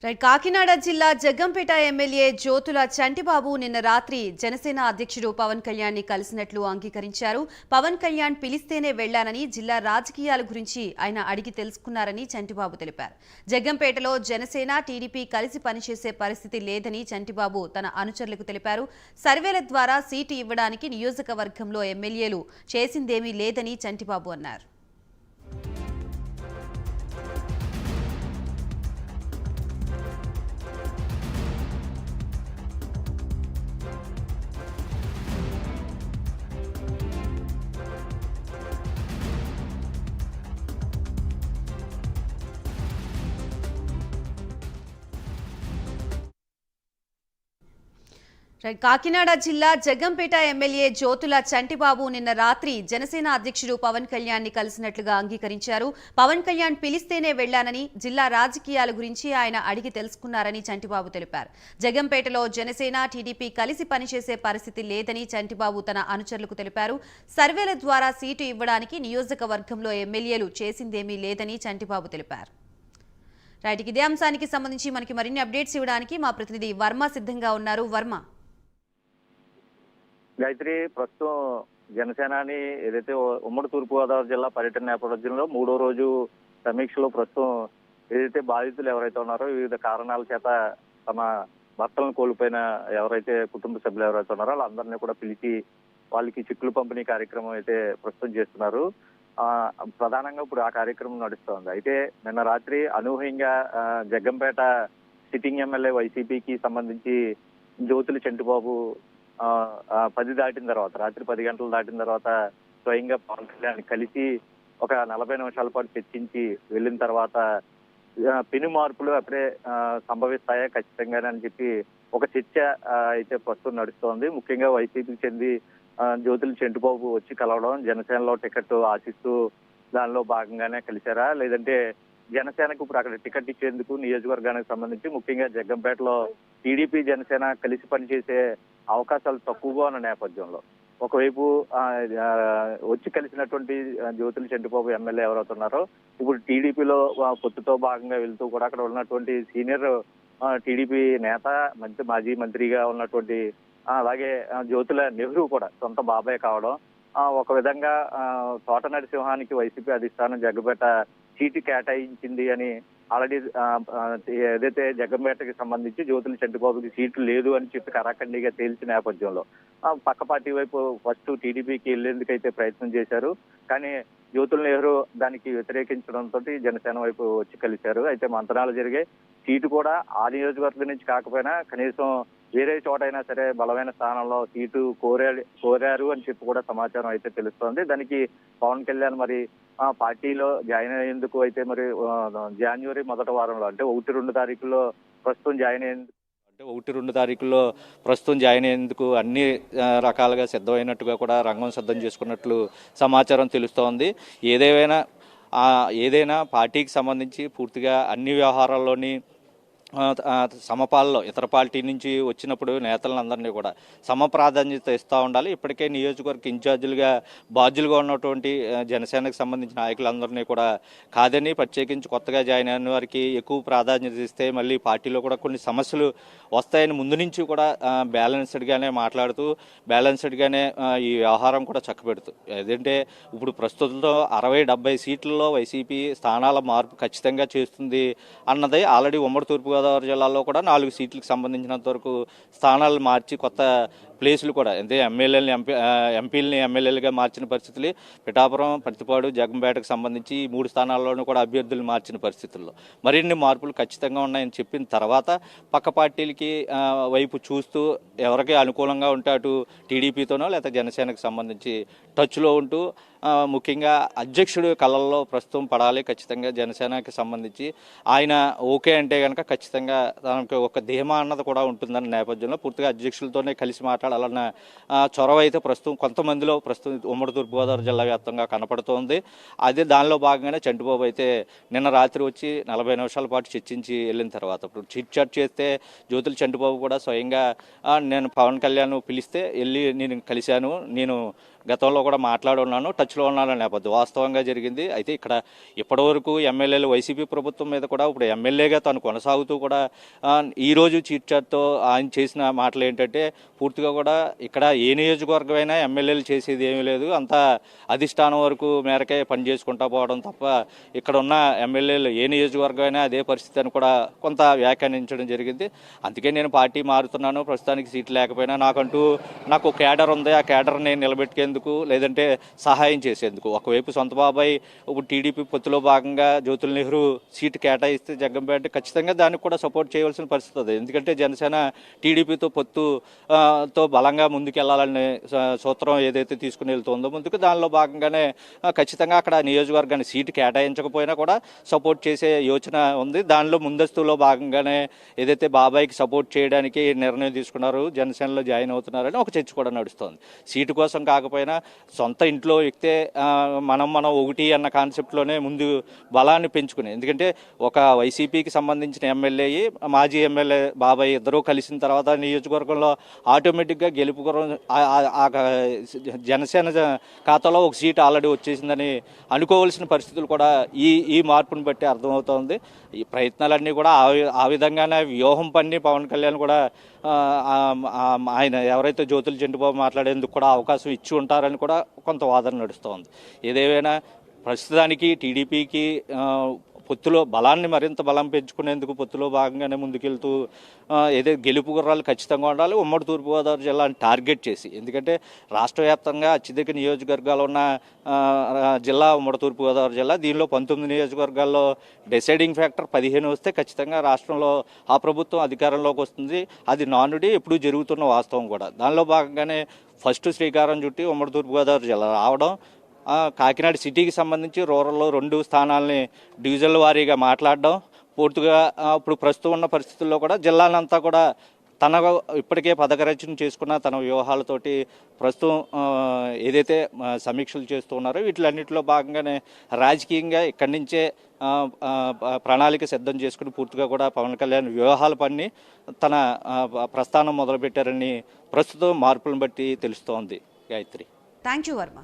కాకినాడ జిల్లా జగ్గంపేట ఎమ్మెల్యే జ్యోతుల చంటిబాబు నిన్న రాత్రి జనసేన అధ్యక్షుడు పవన్ కళ్యాణ్ ని కలిసినట్లు అంగీకరించారు. పవన్ కళ్యాణ్ పిలిస్తేనే వెళ్లానని, జిల్లా రాజకీయాల గురించి ఆయన అడిగి తెలుసుకున్నారని చంటిబాబు తెలిపారు. జగ్గంపేటలో జనసేన టీడీపీ కలిసి పనిచేసే పరిస్థితి లేదని చంటిబాబు తన అనుచరులకు తెలిపారు. సర్వేల ద్వారా సీటు ఇవ్వడానికి నియోజకవర్గంలో ఎమ్మెల్యేలు చేసిందేమీ లేదని చంటిబాబు అన్నారు. కాకినాడ జిల్లా జగ్గంపేట ఎమ్మెల్యే జ్యోతుల చంటిబాబు నిన్న రాత్రి జనసేన అధ్యక్షుడు పవన్ కళ్యాణ్ ని కలిసినట్లుగా అంగీకరించారు. పవన్ కళ్యాణ్ పిలిస్తేనే వెళ్లానని, జిల్లా రాజకీయాల గురించి ఆయన అడిగి తెలుసుకున్నారని చంటిబాబు తెలిపారు. జగ్గంపేటలో జనసేన టీడీపీ కలిసి పనిచేసే పరిస్థితి లేదని చంటిబాబు తన అనుచరులకు తెలిపారు. సర్వేల ద్వారా సీటు ఇవ్వడానికి నియోజకవర్గంలో ఎమ్మెల్యేలు చేసిందేమీ లేదని చంటిబాబు తెలిపారు. ఇదే అంశానికి సంబంధించి మనకి మరిన్ని అప్డేట్స్ ఇవ్వడానికి మా ప్రతినిధి వర్మ సిద్ధంగా ఉన్నారు. వర్మ, గాయత్రి, ప్రస్తుతం జనసేనాని ఏదైతే ఉమ్మడి తూర్పుగోదావరి జిల్లా పర్యటన నేపథ్యంలో మూడో రోజు సమీక్షలో ప్రస్తుతం ఏదైతే బాధితులు ఎవరైతే ఉన్నారో వివిధ కారణాల చేత తమ భర్తలను కోల్పోయిన ఎవరైతే కుటుంబ సభ్యులు ఎవరైతే ఉన్నారో వాళ్ళందరినీ కూడా పిలిచి వాళ్ళకి చిక్కులు పంపిణీ కార్యక్రమం అయితే ప్రస్తుతం చేస్తున్నారు. ప్రధానంగా ఇప్పుడు ఆ కార్యక్రమం నడుస్తోంది. అయితే నిన్న రాత్రి అనూహ్యంగా జగ్గంపేట సిట్టింగ్ ఎమ్మెల్యే వైసీపీకి సంబంధించి జ్యోతుల చంటిబాబు 10 దాటిన తర్వాత, రాత్రి 10 గంటలు దాటిన తర్వాత స్వయంగా పవన్ కళ్యాణ్ కలిసి ఒక 40 నిమిషాల పాటు చర్చించి వెళ్ళిన తర్వాత పెను మార్పులు అప్పుడే సంభవిస్తాయా ఖచ్చితంగానే అని చెప్పి ఒక చర్చ అయితే ప్రస్తుతం నడుస్తోంది. ముఖ్యంగా వైసీపీకి చెంది జ్యోతుల చంటిబాబు వచ్చి కలవడం, జనసేనలో టికెట్ ఆశిస్తూ దానిలో భాగంగానే కలిశారా, లేదంటే జనసేనకు ఇప్పుడు అక్కడ టికెట్ ఇచ్చేందుకు నియోజకవర్గానికి సంబంధించి ముఖ్యంగా జగ్గంపేటలో టీడీపీ జనసేన కలిసి పనిచేసే అవకాశాలు తక్కువగా ఉన్న నేపథ్యంలో ఒకవైపు వచ్చి కలిసినటువంటి జ్యోతుల చంటిబాబు ఎమ్మెల్యే ఎవరవుతున్నారో ఇప్పుడు టీడీపీలో పొత్తుతో భాగంగా వెళ్తూ కూడా అక్కడ ఉన్నటువంటి సీనియర్ టీడీపీ నేత, మాజీ మంత్రిగా ఉన్నటువంటి అలాగే జ్యోతుల నెహ్రూ కూడా సొంత బాబాయ్ కావడం, ఒక విధంగా తోట నరసింహానికి వైసీపీ అధిష్టానం జగ్గంపేట సీటు కేటాయించింది అని ఆల్రెడీ ఏదైతే జగ్గంపేటకి సంబంధించి జ్యోతుల చంటిబాబుకి సీట్లు లేదు అని చెప్పి కరాఖండిగా తేల్చిన నేపథ్యంలో పక్క పార్టీ వైపు ఫస్ట్ టీడీపీకి వెళ్లేందుకైతే ప్రయత్నం చేశారు. కానీ జ్యోతుల నెహ్రూ దానికి వ్యతిరేకించడంతో జనసేన వైపు వచ్చి కలిశారు. అయితే మంతనాలు జరిగాయి. సీటు కూడా ఆ నియోజకవర్గం నుంచి కాకపోయినా కనీసం వేరే చోటైనా సరే బలమైన స్థానంలో సీటు కోరారు అని చెప్పి కూడా సమాచారం అయితే తెలుస్తోంది. దానికి పవన్ కళ్యాణ్ మరి పార్టీలో జాయిన్ అయ్యేందుకు అయితే మరి జనవరి మొదటి వారంలో అంటే 1-2 తారీఖుల్లో ప్రస్తుతం జాయిన్ అయ్యేందుకు అన్ని రకాలుగా సిద్ధమైనట్టుగా కూడా రంగం సిద్ధం చేసుకున్నట్లు సమాచారం తెలుస్తోంది. ఏదైనా పార్టీకి సంబంధించి పూర్తిగా అన్ని వ్యవహారాల్లోని సమపాల్లో ఇతర పార్టీ నుంచి వచ్చినప్పుడు నేతలందరినీ కూడా సమ ప్రాధాన్యత ఇస్తూ ఉండాలి. ఇప్పటికే నియోజకవర్గ ఇన్ఛార్జీలుగా బాధ్యులుగా ఉన్నటువంటి జనసేనకు సంబంధించిన నాయకులందరినీ కూడా కాదని, ప్రత్యేకించి కొత్తగా జాయిన్ అయిన వారికి ఎక్కువ ప్రాధాన్యత ఇస్తే మళ్ళీ పార్టీలో కూడా కొన్ని సమస్యలు వస్తాయని ముందు నుంచి కూడా బ్యాలెన్స్డ్గానే మాట్లాడుతూ బ్యాలెన్స్డ్గానే ఈ వ్యవహారం కూడా చక్కబెడుతూ, ఏదంటే ఇప్పుడు ప్రస్తుతంలో 60-70 సీట్లలో వైసీపీ స్థానాల మార్పు ఖచ్చితంగా చేస్తుంది అన్నది ఆల్రెడీ ఉమ్మడి తూర్పుగోదావరి జిల్లాలో కూడా 4 సీట్లకు సంబంధించినంత వరకు స్థానాలు మార్చి కొత్త ప్లేసులు కూడా అంటే ఎంపీలని ఎమ్మెల్యేలుగా మార్చిన పరిస్థితులు, పిఠాపురం, పత్తిపాడు, జగ్గంపేటకు సంబంధించి 3 స్థానాల్లోనూ కూడా అభ్యర్థులు మార్చిన పరిస్థితుల్లో మరిన్ని మార్పులు ఖచ్చితంగా ఉన్నాయని చెప్పిన తర్వాత పక్క పార్టీలకి వైపు చూస్తూ ఎవరికి అనుకూలంగా ఉంటే అటు టీడీపీతోనో లేదా జనసేనకు సంబంధించి టచ్లో ఉంటూ ముఖ్యంగా అధ్యక్షుడు కళల్లో ప్రస్తుతం పడాలి. ఖచ్చితంగా జనసేనకి సంబంధించి ఆయన ఓకే అంటే కనుక ఖచ్చితంగా తనకు ఒక ధీమా అన్నది కూడా ఉంటుందన్న నేపథ్యంలో పూర్తిగా అధ్యక్షులతోనే కలిసి మాట్లాడాలన్న చొరవ అయితే ప్రస్తుతం కొంతమందిలో ఉమ్మడి తూర్పుగోదావరి జిల్లా వ్యాప్తంగా కనపడుతోంది. అదే దానిలో భాగంగానే చంటిబాబు అయితే నిన్న రాత్రి వచ్చి 40 నిమిషాల పాటు చర్చించి వెళ్ళిన తర్వాత ఇప్పుడు చిట్ చాట్ చేస్తే జ్యోతుల చంటిబాబు కూడా స్వయంగా నేను పవన్ కళ్యాణ్ పిలిస్తే వెళ్ళి నేను కలిశాను, నేను గతంలో కూడా మాట్లాడి ఉన్నాను, టచ్లో ఉన్నానని నేపథ్యం వాస్తవంగా జరిగింది. అయితే ఇక్కడ ఇప్పటివరకు ఎమ్మెల్యేలు వైసీపీ ప్రభుత్వం మీద కూడా ఇప్పుడు ఎమ్మెల్యేగా తను కొనసాగుతూ కూడా ఈరోజు చీట్ చాట్తో ఆయన చేసిన మాటలు ఏంటంటే పూర్తిగా కూడా ఇక్కడ ఏ నియోజకవర్గమైనా ఎమ్మెల్యేలు చేసేది ఏమీ లేదు, అంతా అధిష్టానం వరకు మేరకే పనిచేసుకుంటా పోవడం తప్ప ఇక్కడ ఉన్న ఎమ్మెల్యేలు ఏ నియోజకవర్గం అయినా అదే పరిస్థితి అని కూడా కొంత వ్యాఖ్యానించడం జరిగింది. అందుకే నేను పార్టీ మారుతున్నాను, ప్రస్తుతానికి సీట్లు లేకపోయినా నాకు కేడర్ ఉంది, ఆ కేడర్ని నిలబెట్టుకేందుకు లేదంటే సహాయం చేసేందుకు. ఒకవైపు సొంత బాబాయ్ ఇప్పుడు టీడీపీ పొత్తులో భాగంగా జ్యోతుల్ నెహ్రూ సీటు కేటాయిస్తే జగ్గంపేట ఖచ్చితంగా దానికి కూడా సపోర్ట్ చేయవలసిన పరిస్థితి ఉంది. ఎందుకంటే జనసేన టీడీపీతో పొత్తుతో బలంగా ముందుకెళ్లాలనే సూత్రం ఏదైతే తీసుకుని వెళ్తుందో ముందుకు, దానిలో భాగంగానే ఖచ్చితంగా అక్కడ నియోజకవర్గాన్ని సీటు కేటాయించకపోయినా కూడా సపోర్ట్ చేసే యోచన ఉంది. దానిలో ముందస్తులో భాగంగానే ఏదైతే బాబాయ్కి సపోర్ట్ చేయడానికి నిర్ణయం తీసుకున్నారు, జనసేనలో జాయిన్ అవుతున్నారని ఒక చర్చ కూడా నడుస్తుంది. సీటు కోసం కాకపోయినా సొంత ఇంట్లో వ్యక్తే మనం ఒకటి అన్న కాన్సెప్ట్లోనే ముందు బలాన్ని పెంచుకుని, ఎందుకంటే ఒక వైసీపీకి సంబంధించిన ఎమ్మెల్యే మాజీ ఎమ్మెల్యే బాబాయ్ ఇద్దరూ కలిసిన తర్వాత నియోజకవర్గంలో ఆటోమేటిక్గా గెలుపు జనసేన ఖాతాలో ఒక సీటు ఆల్రెడీ వచ్చేసిందని అనుకోవాల్సిన పరిస్థితులు కూడా ఈ మార్పును బట్టి అర్థమవుతోంది. ఈ ప్రయత్నాలన్నీ కూడా ఆ విధంగానే వ్యూహం పన్ని పవన్ కళ్యాణ్ కూడా ఆయన ఎవరైతే జ్యోతుల చంటిబాబు మాట్లాడేందుకు కూడా అవకాశం ఇచ్చి ఉంటారని కూడా కొంత వాదన నడుస్తోంది. ఏదేమైనా ప్రస్తుతానికి టీడీపీకి పొత్తులో బలాన్ని మరింత బలం పెంచుకునేందుకు పొత్తులో భాగంగానే ముందుకెళ్తూ ఏదైతే గెలుపు గుర్రాలు ఖచ్చితంగా ఉండాలి, ఉమ్మడి తూర్పుగోదావరి జిల్లాని టార్గెట్ చేసి. ఎందుకంటే రాష్ట్ర వ్యాప్తంగా అత్యధిక నియోజకవర్గాలు ఉన్న జిల్లా ఉమ్మడి తూర్పుగోదావరి జిల్లా. దీనిలో 19 నియోజకవర్గాల్లో డిసైడింగ్ ఫ్యాక్టర్ 15 వస్తే ఖచ్చితంగా రాష్ట్రంలో ఆ ప్రభుత్వం అధికారంలోకి వస్తుంది. అది నానుడి ఎప్పుడూ జరుగుతున్న వాస్తవం కూడా. దానిలో భాగంగానే ఫస్ట్ శ్రీకారం చుట్టి ఉమ్మడి తూర్పుగోదావరి జిల్లా రావడం, కాకినాడ సిటీకి సంబంధించి రూరల్లో 2 స్థానాలని డివిజన్ల వారీగా మాట్లాడడం, పూర్తిగా ఇప్పుడు ప్రస్తుతం ఉన్న పరిస్థితుల్లో కూడా జిల్లానంతా కూడా తన ఇప్పటికే పదకరచన చేసుకున్న తన వ్యూహాలతోటి ప్రస్తుతం ఏదైతే సమీక్షలు చేస్తూ ఉన్నారో వీటిలన్నింటిలో భాగంగానే రాజకీయంగా ఇక్కడి నుంచే ప్రణాళిక సిద్ధం చేసుకుని పూర్తిగా కూడా పవన్ కళ్యాణ్ వ్యూహాల పని తన ప్రస్థానం మొదలుపెట్టారని ప్రస్తుతం మార్పులను బట్టి తెలుస్తోంది. Gayatri, thank you Varma.